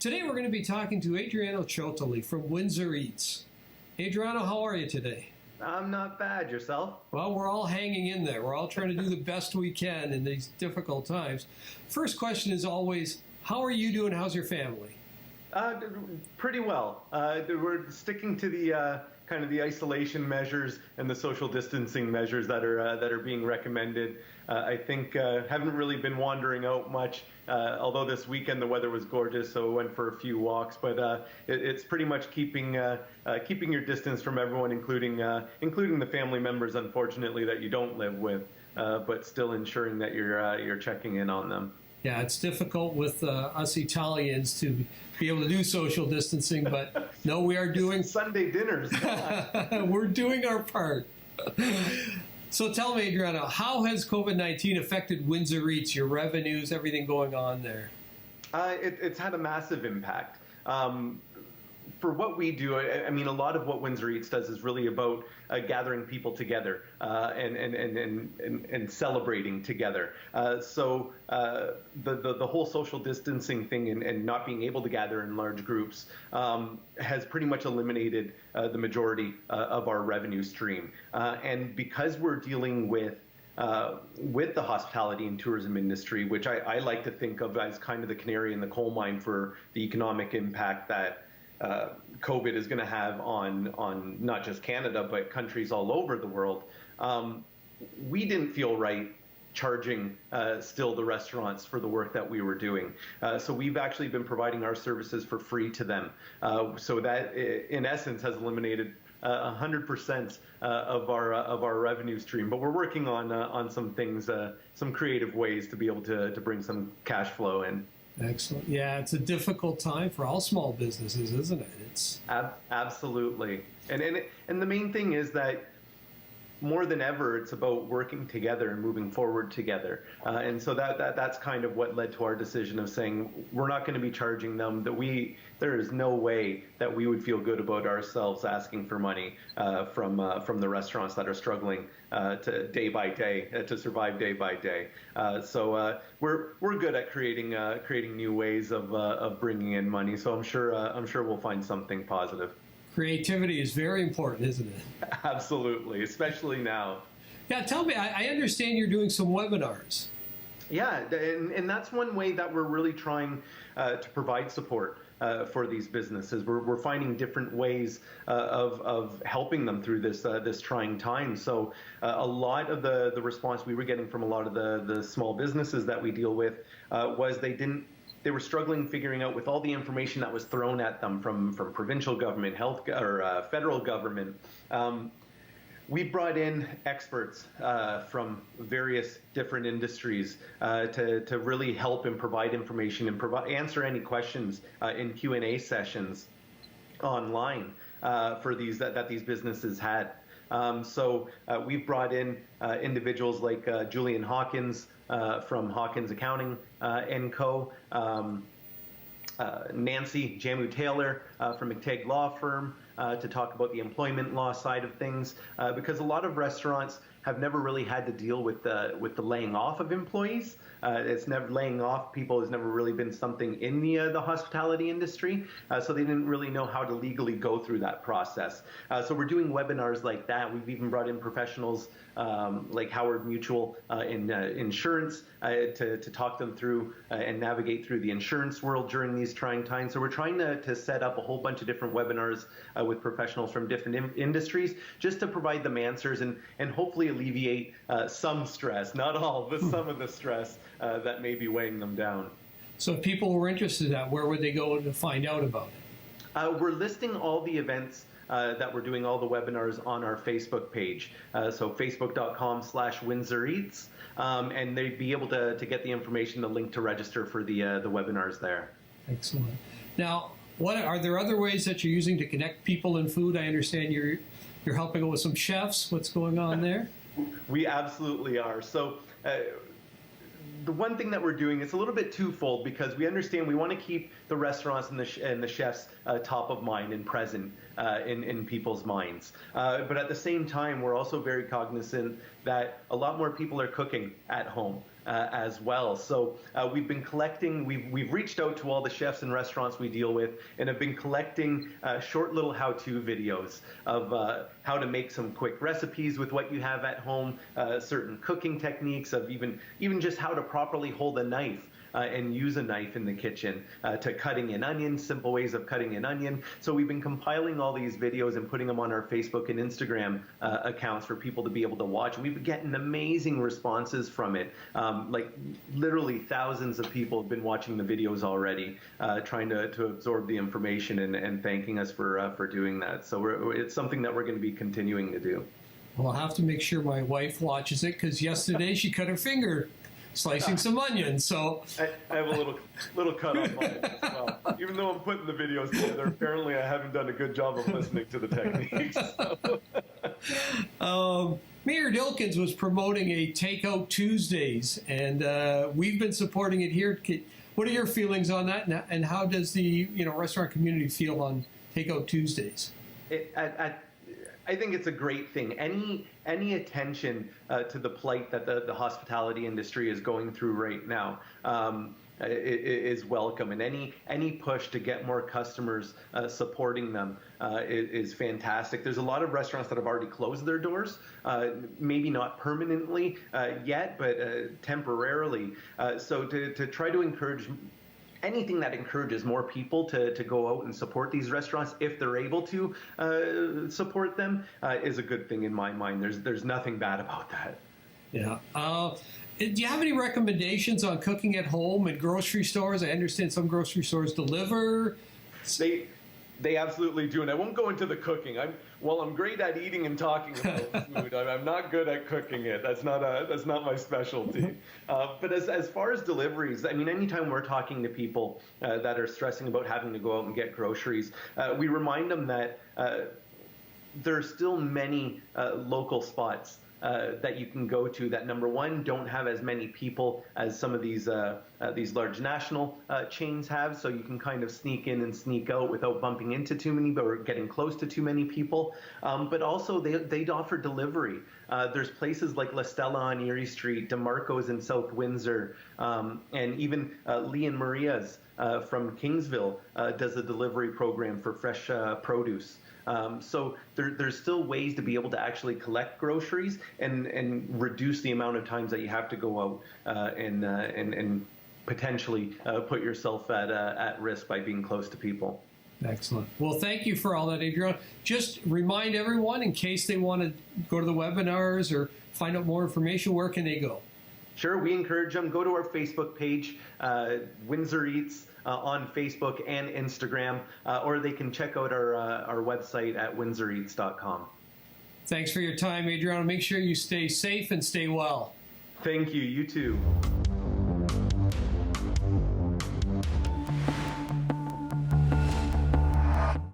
Today we're going to be talking to Adriano Ciotoli from Windsor Eats. Adriano, how are you today? I'm not bad. Yourself? Well, we're all hanging in there. We're all trying to do the best we can in these difficult times. First question is always, how are you doing? How's your family? Pretty well. We're sticking to the kind of the isolation measures and the social distancing measures that are being recommended. I think haven't really been wandering out much. Although this weekend the weather was gorgeous, so I went for a few walks. But it's pretty much keeping your distance from everyone, including the family members, unfortunately, that you don't live with, but still ensuring that you're checking in on them. Yeah, it's difficult with us Italians to be able to do social distancing, but no, we are doing Sunday dinners. We're doing our part. So tell me, Adriano, how has COVID-19 affected Windsor Eats, your revenues, everything going on there? It's had a massive impact. For what we do, I mean, a lot of what Windsor Eats does is really about gathering people together and celebrating together. So the whole social distancing thing and not being able to gather in large groups has pretty much eliminated the majority of our revenue stream. And because we're dealing with the hospitality and tourism industry, which I like to think of as kind of the canary in the coal mine for the economic impact that COVID is going to have on not just Canada, but countries all over the world, we didn't feel right charging still the restaurants for the work that we were doing. So we've actually been providing our services for free to them. So that, in essence, has eliminated 100% of our revenue stream. But we're working on some things, some creative ways to be able to bring some cash flow in. Excellent. Yeah, it's a difficult time for all small businesses, isn't it? It's absolutely. And the main thing is that more than ever, it's about working together and moving forward together. And so that's kind of what led to our decision of saying we're not going to be charging them. There is no way that we would feel good about ourselves asking for money from the restaurants that are struggling to day by day to survive day by day. So we're good at creating new ways of bringing in money. So I'm sure we'll find something positive. Creativity is very important, isn't it? Absolutely, especially now. Yeah, tell me, I understand you're doing some webinars. Yeah, and that's one way that we're really trying to provide support for these businesses. We're finding different ways of helping them through this trying time. So a lot of the response we were getting from a lot of the small businesses that we deal with was they were struggling figuring out, with all the information that was thrown at them from provincial government, federal government. We brought in experts from various different industries to really help and provide information and answer any questions in Q&A sessions online for that these businesses had. So we've brought in individuals like Julian Hawkins from Hawkins Accounting & Co., Nancy Jamu-Taylor from McTagg Law Firm to talk about the employment law side of things, because a lot of restaurants have never really had to deal with the laying off of employees. Laying off people has never really been something in the hospitality industry, so they didn't really know how to legally go through that process. So we're doing webinars like that. We've even brought in professionals like Howard Mutual in insurance to talk them through and navigate through the insurance world during these trying times. So we're trying to set up a whole bunch of different webinars with professionals from different industries, just to provide them answers and hopefully alleviate some stress, not all, but some of the stress that may be weighing them down. So if people were interested in that, where would they go to find out about it? We're listing all the events that we're doing, all the webinars, on our Facebook page. So facebook.com/Windsor Eats, and they'd be able to get the information, the link to register for the webinars there. Excellent. Now, are there other ways that you're using to connect people in food? I understand you're helping with some chefs. What's going on there? We absolutely are. So the one thing that we're doing is a little bit twofold, because we understand we want to keep the restaurants and the chefs top of mind and present in people's minds. But at the same time, we're also very cognizant that a lot more people are cooking at home. As well. So we've been collecting, we've reached out to all the chefs and restaurants we deal with and have been collecting short little how-to videos of how to make some quick recipes with what you have at home, certain cooking techniques of even just how to properly hold a knife and use a knife in the kitchen, to cutting an onion, simple ways of cutting an onion. So we've been compiling all these videos and putting them on our Facebook and Instagram accounts for people to be able to watch. And we've been getting amazing responses from it. Like literally thousands of people have been watching the videos already, trying to absorb the information and thanking us for doing that. So it's something that we're going to be continuing to do. Well, I'll have to make sure my wife watches it, because yesterday she cut her finger slicing some onions. So I have a little cut on mine as well. Even though I'm putting the videos together, apparently I haven't done a good job of listening to the techniques. Mayor Dilkins was promoting a Takeout Tuesdays, and we've been supporting it here. What are your feelings on that, and how does the restaurant community feel on Takeout Tuesdays? I think it's a great thing. Any attention to the plight that the hospitality industry is going through right now is welcome, and any push to get more customers supporting them is fantastic. There's a lot of restaurants that have already closed their doors, maybe not permanently yet, but temporarily. So to try to encourage anything that encourages more people to go out and support these restaurants, if they're able to support them, is a good thing in my mind. There's nothing bad about that. Yeah. Do you have any recommendations on cooking at home at grocery stores? I understand some grocery stores deliver. They absolutely do, and I won't go into the cooking. While I'm great at eating and talking about food, I'm not good at cooking it. That's not my specialty. But as far as deliveries, I mean, anytime we're talking to people that are stressing about having to go out and get groceries, we remind them that there are still many local spots that you can go to that, number one, don't have as many people as some of these large national chains have, so you can kind of sneak in and sneak out without bumping into too many or getting close to too many people. But also they'd offer delivery. There's places like La Stella on Erie Street, DeMarco's in South Windsor, and even Lee and Maria's from Kingsville does a delivery program for fresh produce. So there's still ways to be able to actually collect groceries and reduce the amount of times that you have to go out and potentially put yourself at risk by being close to people. Excellent. Well, thank you for all that, Adriano. Just remind everyone, in case they want to go to the webinars or find out more information, where can they go? Sure, we encourage them. Go to our Facebook page, Windsor Eats, on Facebook and Instagram, or they can check out our website at windsoreats.com. Thanks for your time, Adriano. Make sure you stay safe and stay well. Thank you. You too.